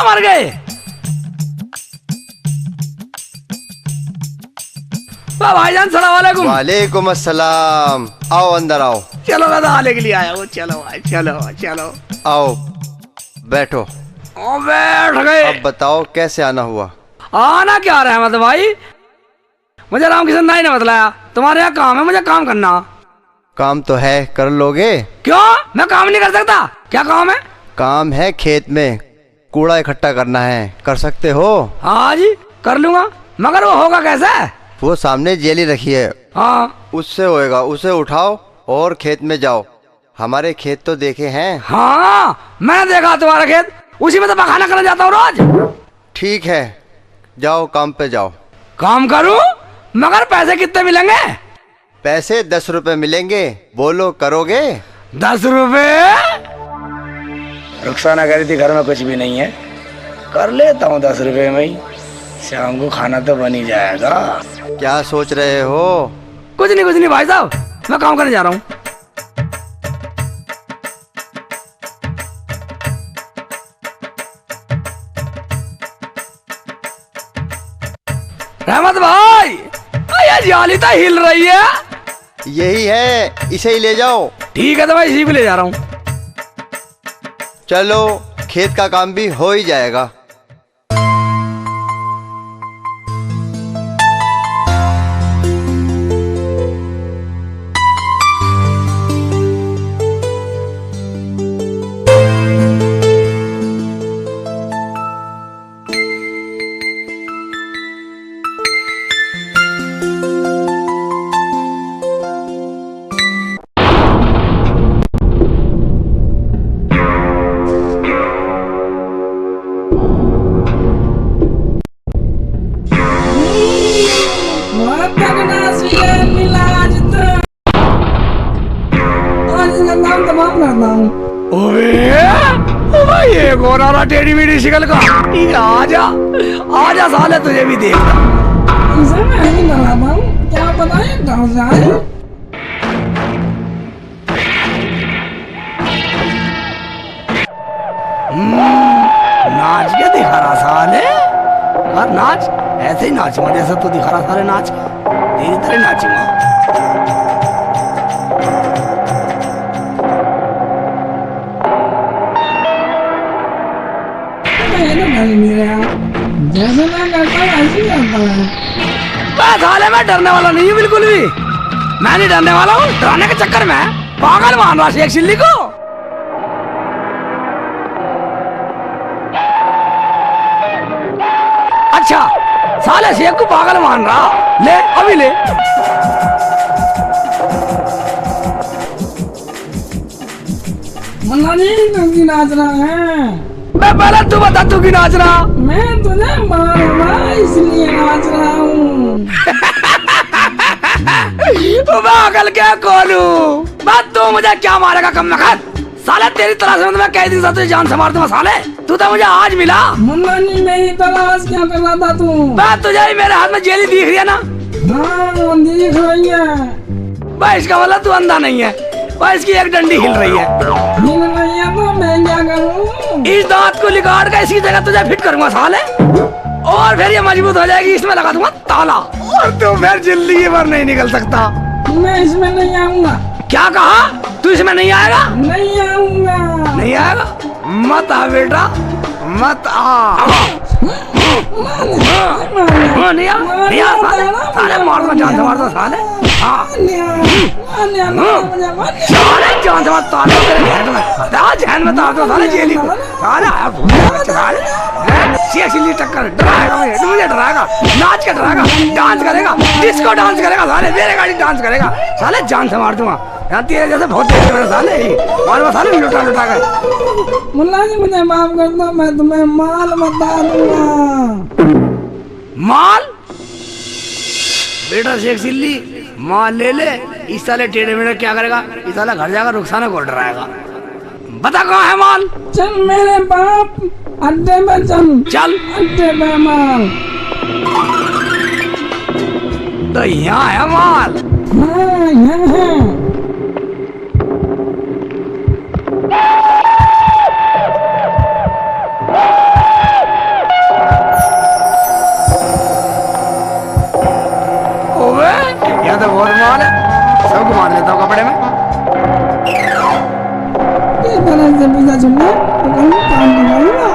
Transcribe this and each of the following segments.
मर गए। भाईजान सलाम वालेकुम। वालेकुम अस्सलाम। आओ अंदर आओ। चलो दादा आने के लिए आया हूँ। चलो भाई चलो चलो आओ बैठो। बैठ गए। अब बताओ कैसे आना हुआ? आना क्या रहा है मतलब भाई, मुझे रामकिशन भाई ने बतलाया तुम्हारे यहाँ काम है, मुझे काम करना। काम तो है, कर लोगे? क्यों, मैं काम नहीं कर सकता? क्या काम है? काम है खेत में कूड़ा इकट्ठा करना है, कर सकते हो? हाँ जी कर लूंगा, मगर वो होगा कैसे? वो सामने जेली रखी है, हाँ उससे होएगा। उसे उठाओ और खेत में जाओ। हमारे खेत तो देखे हैं। हाँ मैंने देखा तुम्हारा खेत, उसी में तो बखाना करने जाता हूँ रोज। ठीक है जाओ, काम पे जाओ। काम करूँ मगर पैसे कितने मिलेंगे? पैसे 10 रुपए मिलेंगे, बोलो करोगे? 10 रुपए? रुखसाना कह रही थी घर में कुछ भी नहीं है, कर लेता हूँ 10 रुपए में ही, शाम को खाना तो बन ही जाएगा। क्या सोच रहे हो? कुछ नहीं भाई साहब, मैं काम करने जा रहा हूँ। रहमत भाई ये जाली तो हिल रही है। यही है, इसे ही ले जाओ। ठीक है तो मैं इसी पे ले जा रहा हूँ। चलो खेत का काम भी हो ही जाएगा। ये गोरा टेढ़ी मेढ़ी शिकल का, ठीक है आजा आजा साले तुझे भी देखना। क्या बताए गाँव से आए? नाच के दिखा रहा साले, और नाच ऐसे ही नाचूंगा जैसे तू दिखा रहा साले नाच के, तेरी तरह नाचूंगा। जैसे मैं करता हूँ ऐसे ही करता है। साले मैं डरने वाला नहीं हूँ बिल्कुल भी, मैं नहीं डरने वाला हूँ। डराने के चक्कर में पागल मान रहा शेख चिल्ली को। अच्छा साले शेख को पागल मान रहा, ले अभी ले। मुन्ना जी तुम की नाच रहा है? मैं पहले तू बता तू क्यों नाच रहा? मैं तुझे मारूंगा इसलिए नाच रहा हूँ। मैं अकल क्या खोलूं? बात तू मुझे क्या मारेगा कम नखत? साले तेरी तलाश में तो मैं कई दिन से तुझे जान से मार दूंगा साले, तू तो मुझे आज मिला। मुन्ना जी मेरी तलाश क्या कर रहा था तू? बात तुझे ही मेरे हाथ में जेली दिख रही है ना? हाँ दिख रही है। भाई इसका मतलब तू अंधा नहीं है, भाई इसकी एक डंडी हिल रही है। हिल रही है तो मैं क्या करूँ? इस दांत को निकाल कर इसकी जगह तुझे फिट करूंगा साले, और फिर ये मजबूत हो जाएगी। इसमें लगा दूंगा ताला और तू फिर जिंदगी भर नहीं निकल सकता। मैं इसमें नहीं आऊंगा। क्या कहा? तू इसमें नहीं आएगा? नहीं आऊंगा। नहीं आएगा? मत आ बेटा मत आ। नहीं आ साले मार दो, जान से मार दो साले। साले जान से मार ताले तेरे जहन में, जहन में तार दो साले जेली को। साले आया चिल्ली टक्कर, डराएगा मुझे डराएगा, नाच के डराएगा, डांस करेगा, डिस्को डांस करेगा साले, मेरे गाड़ी डांस करेगा साले, जान से मार दूंगा। यहाँ तेरे जैसे बहुत देर मेरे साले ही और वो साले लुटा कर। मुन्ना जी मुझे माफ कर दो, मैं तुम्हें माल बता दूंगा। माल? बेटा शेख चिल्ली माल ले ले। इस साले टेढ़े मेढ़े क्या करेगा? इस साला घर जाकर रुखसाना को डराएगा। बता कहाँ है माल? चल मेरे बाप अड्डे में चल अड्डे में माल। तो यहाँ है माल? हाँ यहाँ है। साले सबको मार लेता हूँ कपड़े में। इस तरह से पूजा सुनने तो कहीं काम बनाऊंगा।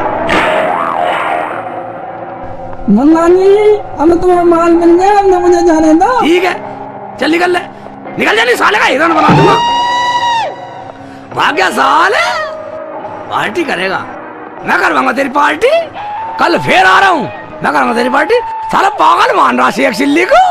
मुन्ना जी अब तुम्हें माल मिल गया, अब न मुझे जाने दो। ठीक है चल निकल ले, निकल जा, नहीं साले का हिरण बना दूंगा। भाग गया साले, पार्टी करेगा, मैं करवाऊंगा तेरी पार्टी, कल फिर आ रहा हूँ, मैं करूंगा तेरी पार्टी। साला पागल मान रहा शेख चिल्ली को।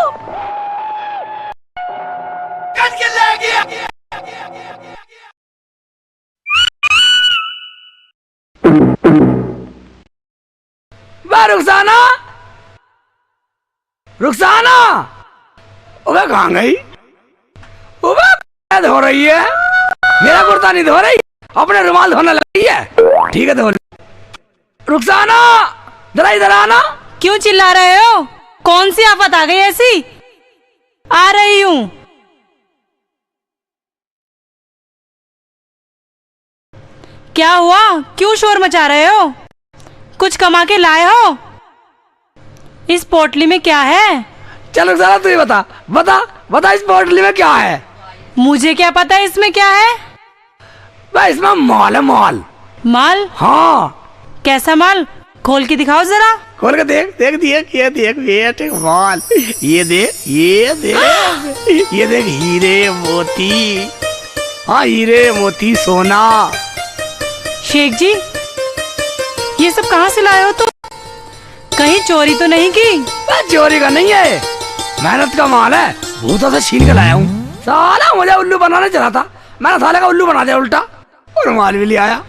रुखसाना, रुखसाना, ओबे कहाँ गई? ओबे धो रही है, मेरा कुर्ता नहीं धो रही, अपने रुमाल धोने लगी है। ठीक है धो। रुखसाना जरा इधर आना। क्यों चिल्ला रहे हो? कौन सी आफत आ गई ऐसी? आ रही हूँ। क्या हुआ? क्यों शोर मचा रहे हो? कुछ कमा के लाए हो? इस पोटली में क्या है? चलो जरा तू ही बता, बता बता इस पोटली में क्या है? मुझे क्या पता है इसमें क्या है? भाई इसमें माल है, माल। माल? हाँ। कैसा माल? खोल के दिखाओ जरा। खोल के देख, देख देख, ये देख, ये देख माल, ये देख, ये देख, ये देख हीरे मोती, हाँ हीरे मोती सोना। शेख जी ये सब कहाँ से लाए हो तुम? कहीं चोरी तो नहीं की? चोरी का नहीं है, मेहनत का माल है, भूतों से छीन के लाया हूँ। साला मुझे उल्लू बनाने चला था, मैंने साले का उल्लू बना दिया उल्टा, और माल भी ले आया।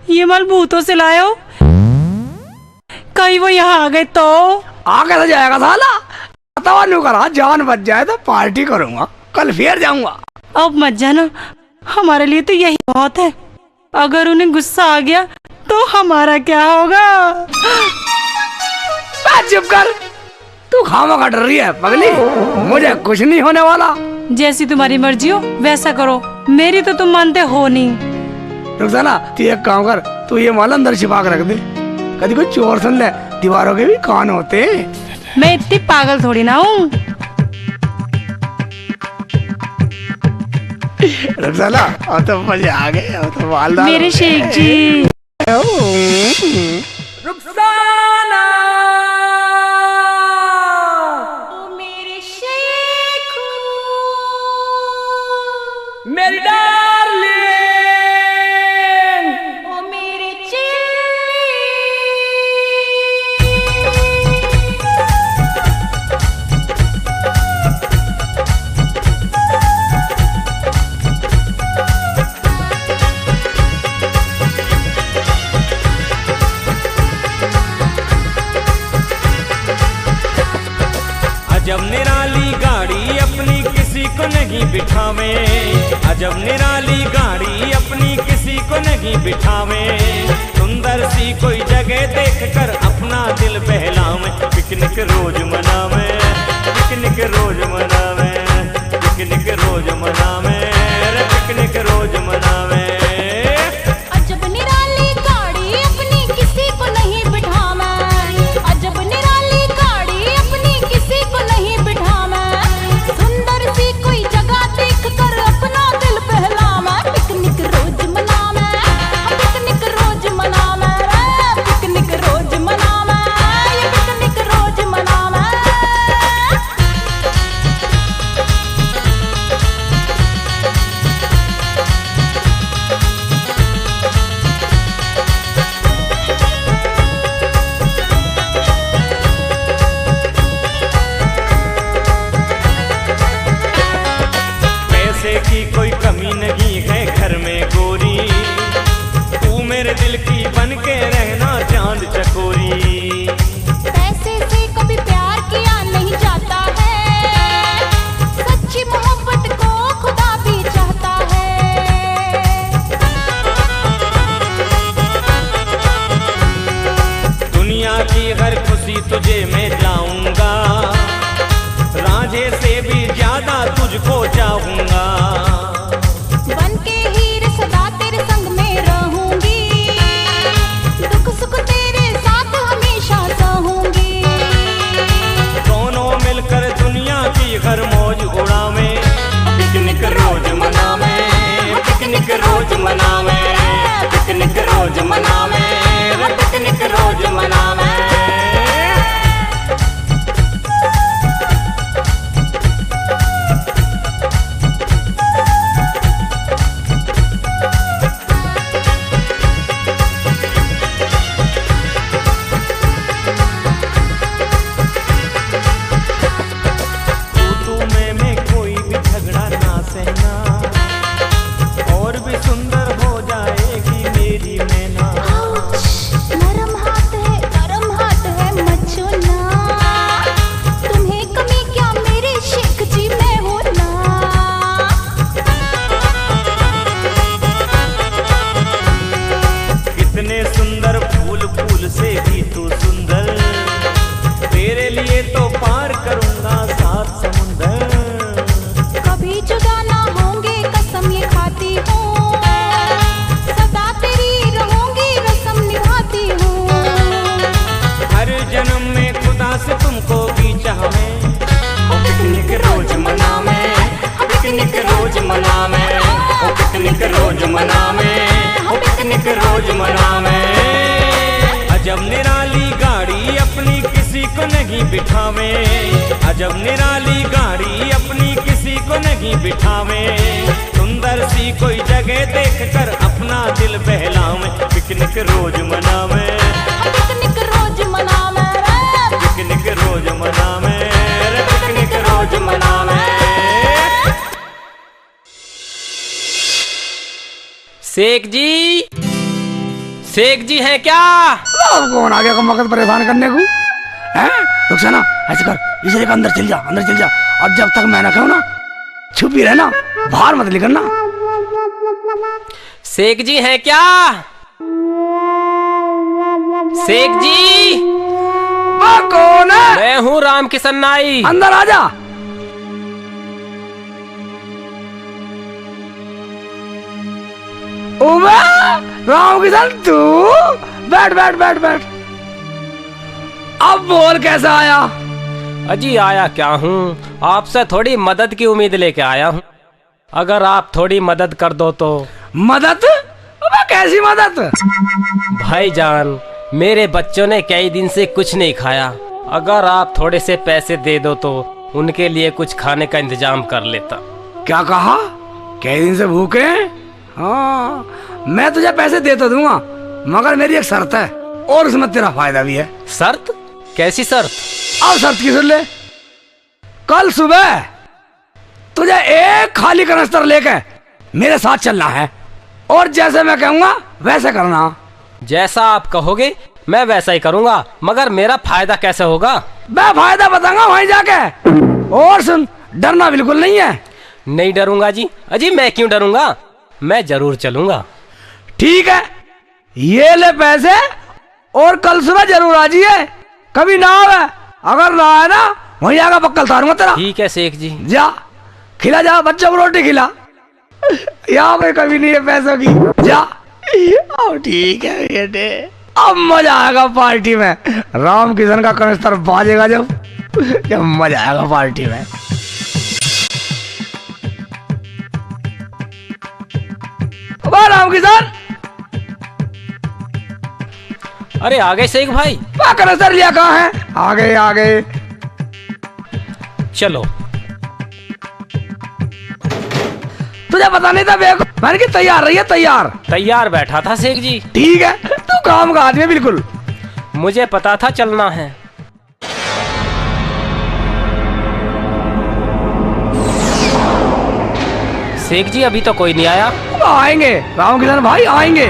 ये माल भूतों से लाए हो? कहीं वो यहाँ आ गए तो? आ कैसे जाएगा साला, तवा नहीं करा, जान बच जाए तो पार्टी करूंगा, कल फिर जाऊंगा। अब मत जाना, हमारे लिए तो यही बहुत है। अगर उन्हें गुस्सा आ गया तो हमारा क्या होगा? चुप कर, तू खामखा डर रही है पगली, मुझे कुछ नहीं होने वाला। जैसी तुम्हारी मर्जी हो वैसा करो, मेरी तो तुम मानते हो नहीं। रुखसाना तू एक काम कर, तू ये माल अंदर छिपा के रख दे, कभी कोई चोर सुन ले, दीवारों के भी कान होते। मैं इतनी पागल थोड़ी ना हूँ। रुखसाना अब तो मजे आ गए, अब तो मालदार मेरे शेख जी। रुखसाना मेरे शेख, मेरी डार्लिंग, ओ मेरे अजब निराली गाड़ी अपनी किसी को नहीं बिठावे, अजब निराली गाड़ी अपनी किसी को नहीं बिठावे, सुंदर सी कोई जगह देखकर अपना दिल बहलावे, पिकनिक रोज मनावे, पिकनिक रोज मनावे, पिकनिक रोज मनावे, पिकनिक रोज मनावे। अजब निराली गाड़ी अपनी किसी को नहीं बिठावे, अजब निराली गाड़ी अपनी किसी को नहीं बिठावे, सुंदर सी कोई जगह देखकर अपना दिल बहलावे, पिकनिक रोज मनावे, पिकनिक रोज मनावे, पिकनिक रोज मनावे, ये पिकनिक रोज मनावे। पैसे की कोई कमी नहीं है घर में गोरी, तू मेरे दिल की बन के रहना चांद चकोरी। पैसे से कभी प्यार किया नहीं जाता है, सच्ची मोहब्बत को खुदा भी चाहता है। दुनिया की हर खुशी तुझे मैं लाऊंगा, रांझे से भी ज्यादा तुझको चाहूंगा। बन के हीर सदा तेरे संग में रहूंगी, दुख सुख तेरे साथ हमेशा सहूंगी। दोनों मिलकर दुनिया की हर मौज उड़ावे, तू सुंदर, तेरे लिए तो पार करूंगा 7 समुंदर। कभी जुदा ना होंगे कसम ये खाती हूँ, सदा तेरी रहूंगी रस्म निभाती हूँ। हर जन्म में खुदा से तुमको भी चाहूं, पिकनिक रोज मनावे, पिकनिक रोज मनावे, पिकनिक रोज मनावे, पिकनिक रोज मनावे। अजब निराली गाड़ी अपनी किसी को नहीं बिठावे, अजब निराली गाड़ी अपनी किसी को नहीं बिठावे। सुंदर सी कोई जगह देखकर अपना दिल बहलावे, पिकनिक रोज मनावे, पिकनिक रोज मनावे, पिकनिक रोज मनावे, पिकनिक रोज मनावे। शेख जी, शेख जी हैं क्या? अब कौन आ गया को मगज परेशान करने को? हैं? रुक ना, ऐसे कर, इसे लेकर अंदर चल जा, अंदर चल जा। और जब तक मैं ना कहूँ ना, छुप ही रहना, बाहर मत निकलना। शेख जी हैं क्या? शेख जी, वो कौन है? मैं हूँ राम किशन नाई। अंदर आ जा। राम किशन तू बैठ बैठ बैठ बैठ। अब बोल कैसा आया? अजी आया क्या हूँ, आपसे थोड़ी मदद की उम्मीद लेके आया हूँ। अगर आप थोड़ी मदद कर दो तो। मदद? अबे कैसी मदद? भाईजान, मेरे बच्चों ने कई दिन से कुछ नहीं खाया, अगर आप थोड़े से पैसे दे दो तो उनके लिए कुछ खाने का इंतजाम कर लेता। क्या कहा? कई दिन से भूखे हैं? हाँ, मैं तुझे पैसे दे तो दूंगा, मगर मेरी एक शर्त है, और उसमें तेरा फायदा भी है। शर्त? कैसी शर्त? अब शर्त की सुन ले। कल सुबह तुझे एक खाली कनस्तर लेके मेरे साथ चलना है, और जैसे मैं कहूंगा वैसे करना। जैसा आप कहोगे मैं वैसा ही करूंगा, मगर मेरा फायदा कैसे होगा? मैं फायदा बताऊंगा वहीं जाके। और सुन, डरना बिल्कुल नहीं है। नहीं डरूंगा जी। अजी मैं क्यों डरूंगा, मैं जरूर चलूंगा। ठीक है, ये ले पैसे, और कल सुबह जरूर आ जाइए। कभी ना आवे, अगर ना आए ना वहीं आकर बक्कल तारूंगा तेरा। ठीक है शेख जी। जा खिला, जा बच्चों को रोटी खिला, यहाँ पे कभी नहीं है पैसों की। जा। अब ठीक है बेटे, अब मजा आएगा पार्टी में। राम किशन का कनस्तर बाजेगा जब मजा आएगा पार्टी में। राम किशन, अरे आ गए शेख भाई। कनस्तर लिया कहाँ है? आ गए आ गए। चलो। तुझे पता नहीं था बेको, मैंने कि तैयार रही है। तैयार तैयार बैठा था शेख जी। ठीक है, तू काम का आदमी है बिल्कुल। मुझे पता था चलना है। शेख जी अभी तो कोई नहीं आया। आएंगे राम किशन भाई, आएंगे।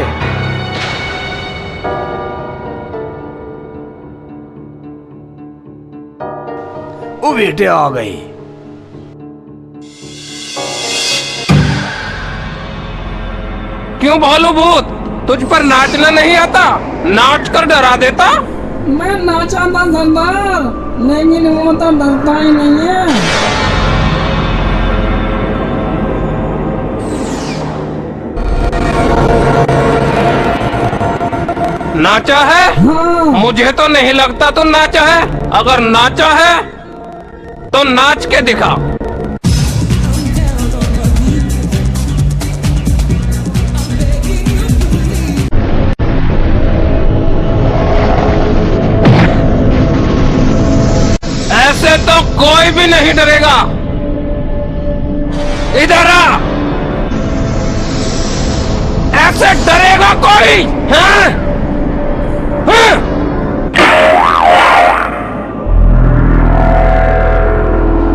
ओ बेटे आ गई। क्यों भालू भूत, तुझ पर नाचना नहीं आता? नाच कर डरा देता। मैं नाचा था सरदार, लेकिन वो तो डरता ही नहीं है। नाचा है? हाँ। मुझे तो नहीं लगता तू नाचा है। अगर नाचा है तो नाच के दिखा। ऐसे तो कोई भी नहीं डरेगा। इधर आ। ऐसे डरेगा कोई? हाँ?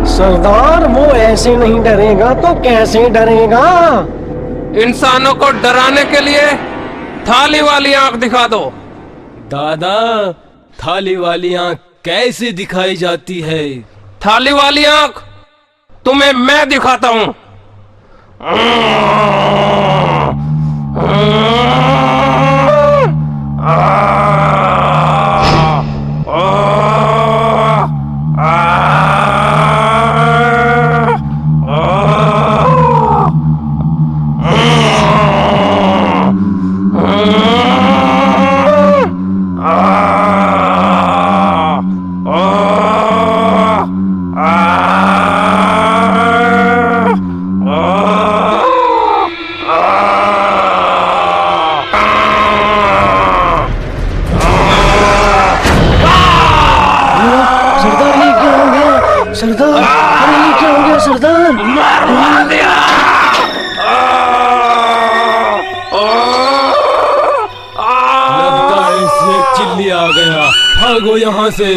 सरदार, वो ऐसे नहीं डरेगा तो कैसे डरेगा? इंसानों को डराने के लिए थाली वाली आंख दिखा दो। दादा, थाली वाली आंख कैसे दिखाई जाती है? थाली वाली आंख तुम्हें मैं दिखाता हूं। भागो यहाँ से।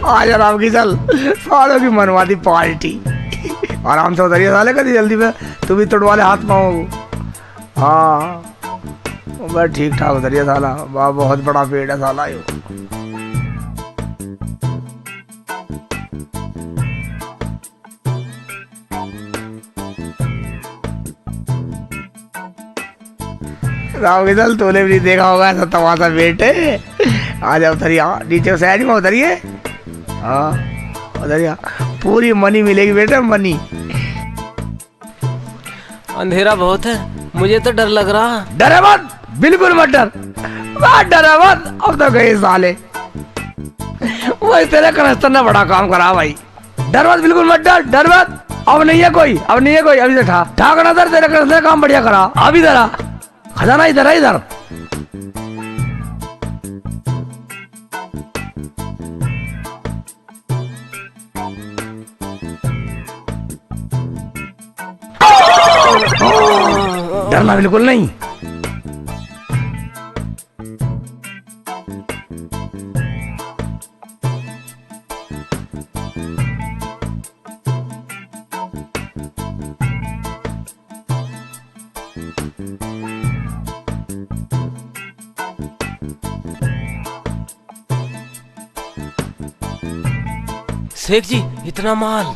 आज आराम की चल, सालों की मनवादी पार्टी। आराम से उतरिए साले, कभी जल्दी में तू भी तोड़ वाले हाथ पाओ। हाँ बस ठीक ठाक उतरिए साला, बहुत बड़ा पेड़ है साला यो। राम की चल, तूने भी नहीं देखा होगा ऐसा तमाशा बेटे। आ जाओ उतरिए, नीचे साइड में उतरिए। हाँ उतरिए, पूरी मनी मिलेगी बेटे, मनी। अंधेरा बहुत है, मुझे तो डर लग रहा। डरे मत, बिल्कुल मत डर, डरे मत। अब तो गए साले, वही तेरे कनस्तर ने बड़ा काम करा भाई। डर मत, बिल्कुल मत डर, डर मत। अब नहीं है कोई, अब नहीं है कोई। अभी से ठा करना दर, तेरे कनस्तर ने काम बढ़िया करा। अब इधर आ, खजाना इधर है, इधर। डरना बिल्कुल नहीं। शेख जी, इतना माल।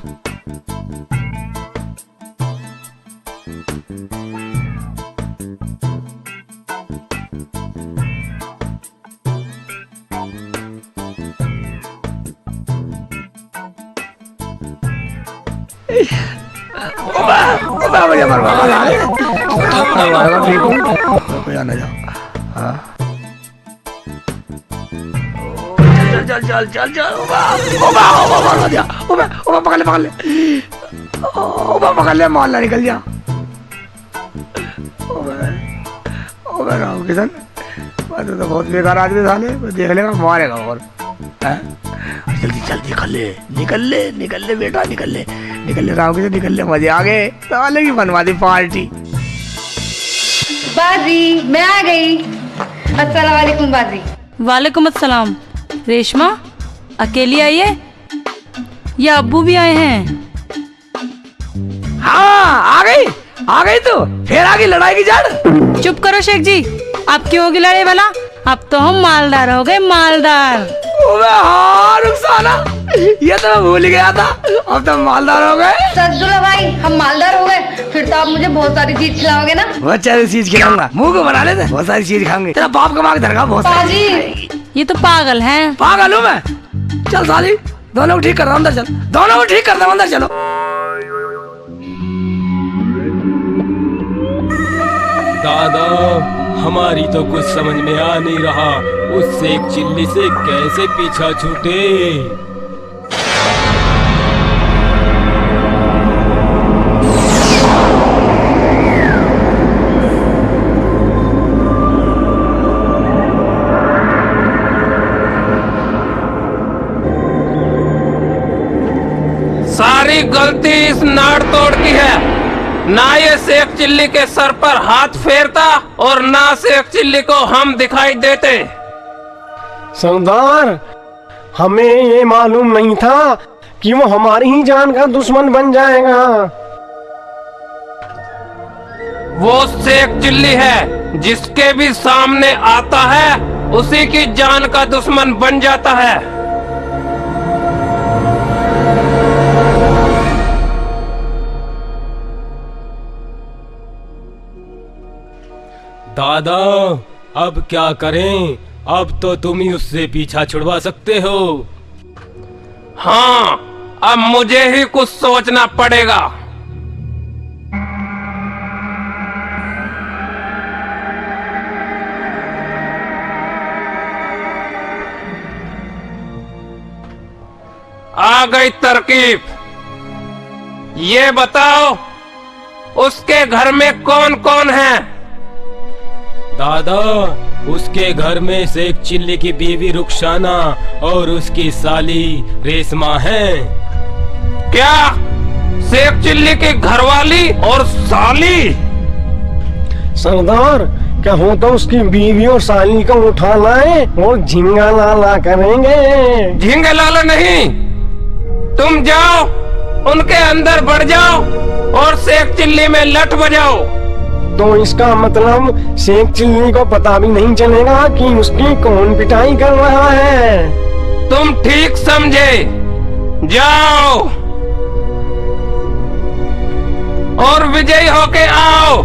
चल चल चल चल, पकड़ ले, पकड़ ले, पकड़ ले, माल ना निकल जा। राम किशन, तो बहुत बेकार आदमी साले, देख लेगा मारेगा। और जल्दी जल्दी निकल ले, निकल ले, निकल ले बेटा, निकल ले, निकल ले राम किशन, निकल ले। मजे आ गए साले की बनवादी पार्टी। बाजी मैं आ गई। अस्सलाम वालेकुम बाजी। वालेकुम अस्सलाम। रेशमा अकेली आई है या अब्बू भी आए हैं? हाँ आ गई तो फिर आ गई लड़ाई की जड़। चुप करो शेख जी, अब क्यों होगी लड़ाई वाला? अब तो हम मालदार हो गए, मालदार। हाँ रुखसाना, ये तो मैं भूल गया था, अब तो मालदार हो गए। सद्दुल्ला भाई, हम मालदार हो गए, फिर तो आप मुझे बहुत सारी चीज खिलाओगे ना? बहुत सारी चीज खिलाऊंगा, मुंह को बना लेते, बहुत सारी चीज खाएंगे। तेरा बाप कमा के धरगा बहुत सारी। ये तो पागल है। पागल हूँ मैं? चल साली, दोनों को ठीक कर रहा हूँ, अंदर चल, दोनों को ठीक कर रहा हूँ, अंदर चलो। दादा, हमारी तो कुछ समझ में आ नहीं रहा, उस शेख चिल्ली से कैसे पीछा छूटे। सारी गलती इस नाड़ तोड़ की है। ना ये शेख चिल्ली के सर पर हाथ फेरता और ना शेख चिल्ली को हम दिखाई देते। सरदार, हमें ये मालूम नहीं था कि वो हमारी ही जान का दुश्मन बन जाएगा। वो शेख चिल्ली है, जिसके भी सामने आता है उसी की जान का दुश्मन बन जाता है। दादा, अब क्या करें? अब तो तुम ही उससे पीछा छुड़वा सकते हो। हाँ, अब मुझे ही कुछ सोचना पड़ेगा। आ गई तरकीब। ये बताओ, उसके घर में कौन कौन है? दादा, उसके घर में शेख चिल्ली की बीवी रुखसाना और उसकी साली रेशमा है। क्या शेख चिल्ली की घरवाली और साली। सरदार, क्या हो तो उसकी बीवी और साली को उठा लाए और झिंगा लाला करेंगे। झिंगा लाला नहीं, तुम जाओ उनके अंदर बढ़ जाओ और शेख चिल्ली में लठ बजाओ। तो इसका मतलब शेख चिल्ली को पता भी नहीं चलेगा कि उसकी कौन पिटाई कर रहा है। तुम ठीक समझे, जाओ और विजयी होके आओ।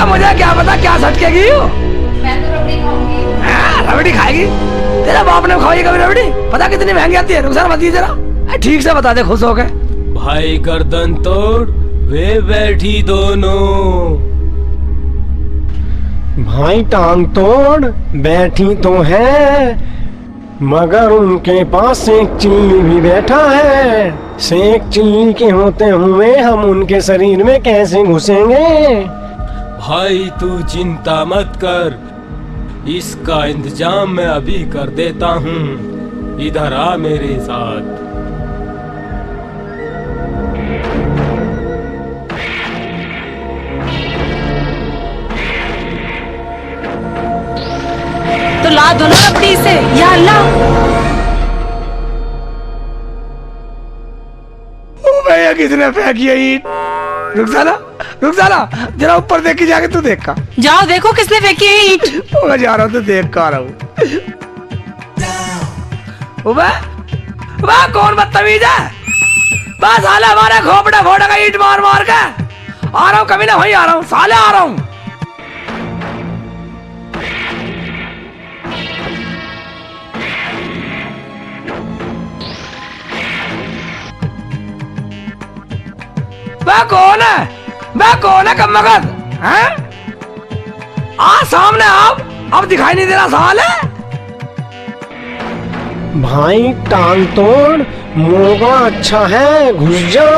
मुझे क्या पता क्या सटकेगी हो। मैं तो रबड़ी खाऊंगी। रबड़ी खाएगी? तेरा बाप ने खाई कभी रबड़ी? पता कितनी महंगी आती है? रुखसार बता जरा, ठीक से बता दे खुश हो गए। भाई गर्दन तोड़, वे बैठी दोनों। भाई टांग तोड़ बैठी तो है, मगर उनके पास शेख चिल्ली भी बैठा है। शेख चिल्ली के होते हुए हम उनके शरीर में कैसे घुसेंगे? भाई तू चिंता मत कर, इसका इंतजाम मैं अभी कर देता हूँ। इधर आ मेरे साथ। तो ला दो ना रबड़ी से, या अल्लाह। ओ भैया किसने फेंकी है ईंट? रुक साला जरा ऊपर देख के जाके तू देख का। जाओ देखो किसने फेंकी है ईंट। मैं जा रहा हूँ तो देख का आ रहा हूँ। कौन बदतमीज है? बस साले हमारे खोपड़ा फोड़ेगा ईंट मार मार के। आ रहा हूँ, कभी ना वहीं आ रहा हूँ साले, आ रहा हूँ। कौन है कम मगज? हैं? आ सामने आप, अब दिखाई नहीं दे रहा साले। भाई टांग तोड़, मौका अच्छा है, घुस जा।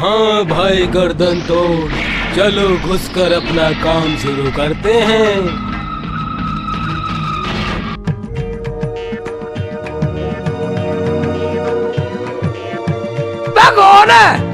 हाँ भाई गर्दन तोड़, चलो घुसकर अपना काम शुरू करते हैं। कौन है?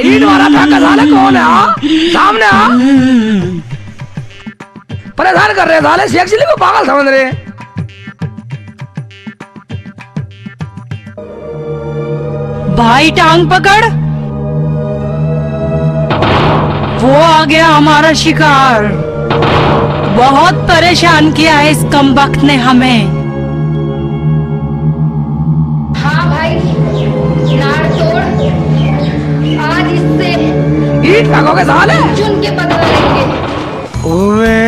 ईट मारा ठाका साले, कौन है? सामने आ। परेशान कर रहे साले, शेख चिल्ली को पागल समझ रहे। भाई टांग पकड़, वो आ गया हमारा शिकार। बहुत परेशान किया है इस कमबख्त ने हमें। हाँ भाई, नाड़ तोड़, आज इससे ईट फेंकोगे साले? चुन के बदला लेंगे। ओए,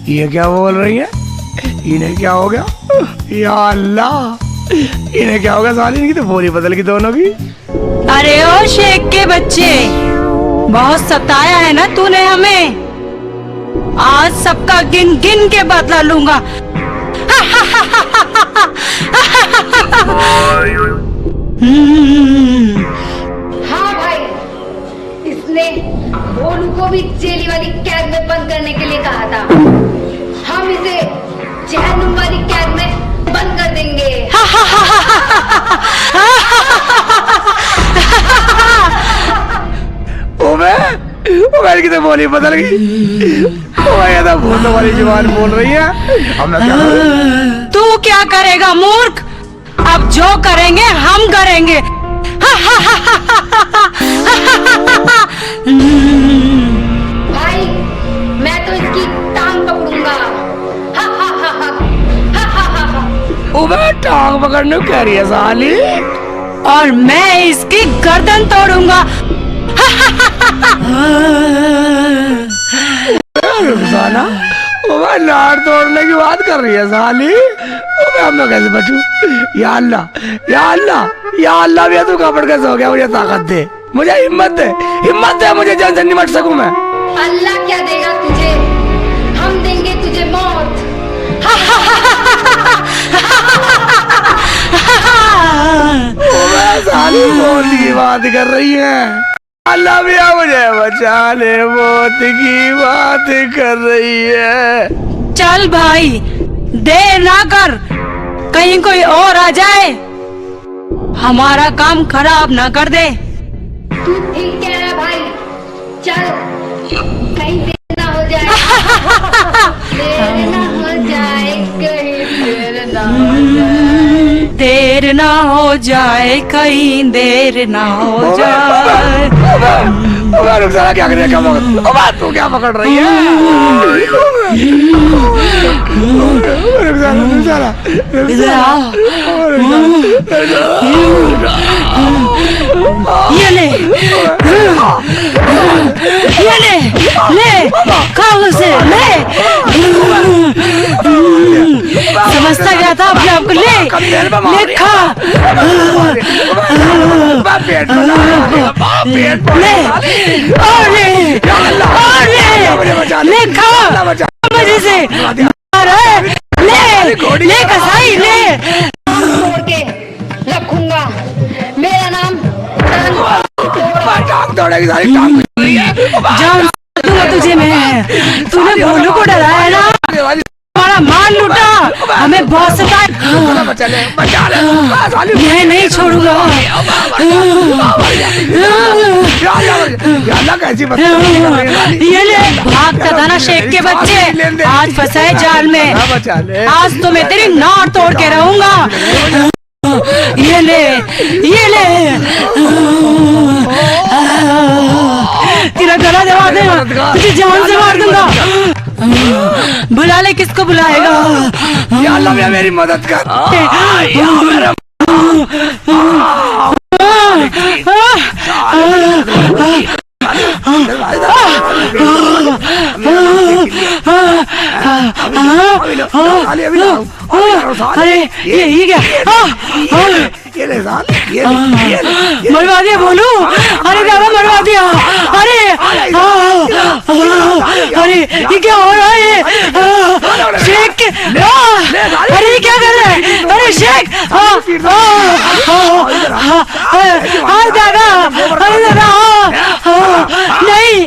ये क्या बोल रही है? इन्हें क्या हो गया? या अल्लाह, इन्हें क्या हो गया साले? इनकी तो बोली बदल गई दोनों की। अरे ओ शेख के बच्चे, बहुत सताया है ना तूने हमें। आज सबका गिन गिन के बदला लूंगा। हाँ भाई, इसने भोलू को भी जेली वाली कैद में बंद करने के लिए कहा था। हम इसे जहन्नुम वाली कैद में बंद कर देंगे। मेरी की तो बोली बदल गई। ये तो भूत वाली जुबान बोल रही है। अब मैं क्या करूं? तू क्या करेगा मूर्ख? अब जो करेंगे हम करेंगे। भाई मैं तो इसकी टांग पकड़ूंगा। मैं टांग पकड़ने कह रही है साली, और मैं इसकी गर्दन तोड़ूंगा। रुखसाना, मैं नाड़ तोड़ने की बात कर रही है साली। मैं कैसे बचूं? या अल्लाह या अल्लाह या अल्लाह, भी तू कपड़ कैसे हो गया? मुझे ताकत दे, मुझे हिम्मत दे, मुझे जान से निमट सकूं मैं। अल्लाह क्या देगा तुझे? हम देंगे तुझे मौत। साली मौत की बात कर रही है। अल्लाह भी मुझे बचा ले, मौत की बात कर रही है। चल भाई, देर ना कर, कहीं कोई और आ जाए, हमारा काम खराब ना कर दे। तू ठीक कह रहा भाई, चल कहीं देर ना हो जाए। देर ना हो जाए, कहीं देर ना हो जाए। देर ना हो जाए, कहीं देर ना हो जाए। रुखसाना क्या कर रही है? तू क्या पकड़ रही है? रुखसाना इधर आओ। ये ले खाओ उसे, ले। समझता क्या था अपने आप को? ले खा, ले खा मजे से, ले कसाई, ले तोड़ के रखूंगा। मेरा नाम टांग तोड़ेगी सारी, टांग जान दूंगा तुझे मैं। तूने भोलू को डराया ना, हमारा माल लूटा, हमें बहुत सताया। मैं नहीं छोड़ूंगा। ये ले, भागता था ना शेख के बच्चे, आज फंसा है जाल में। आज तो मैं तेरी नाड़ तोड़ के रहूंगा। ये ले तेरा गला दबा देगा, तुझे जान से मार दूंगा। बुला ले, किसको बुलाएगा? या अल्लाह मेरी मदद कर। अरे ये क्या? मरवा दिया बोलू। अरे दादा मरवा दिया। अरे ये क्या हो रहा है? शेख, अरे ये क्या कर रहा है? अरे शेख, दादा, अरे दादा नहीं,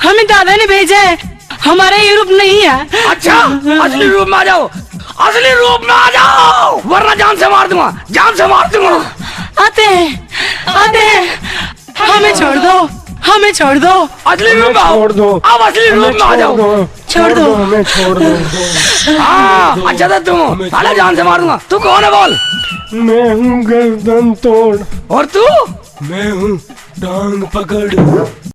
हमें दादा ने भेजा है, हमारा ये रूप नहीं है। अच्छा, असली रूप में आ जाओ, असली रूप में आ जाओ, वरना जान से मार दूंगा, जान से मार दूंगा। आते हैं, हमें छोड़ दो, हमें छोड़ दो। असली रूप में छोड़ दो, अब असली रूप में आ जाओ। छोड़ दो, हमें छोड़ दो। हाँ, अच्छा था तुम, साला जान से मार दूंगा। तू कौन है बोल? मैं हूँ गर्दन तोड़। और तू? मैं हूँ टांग पकड़।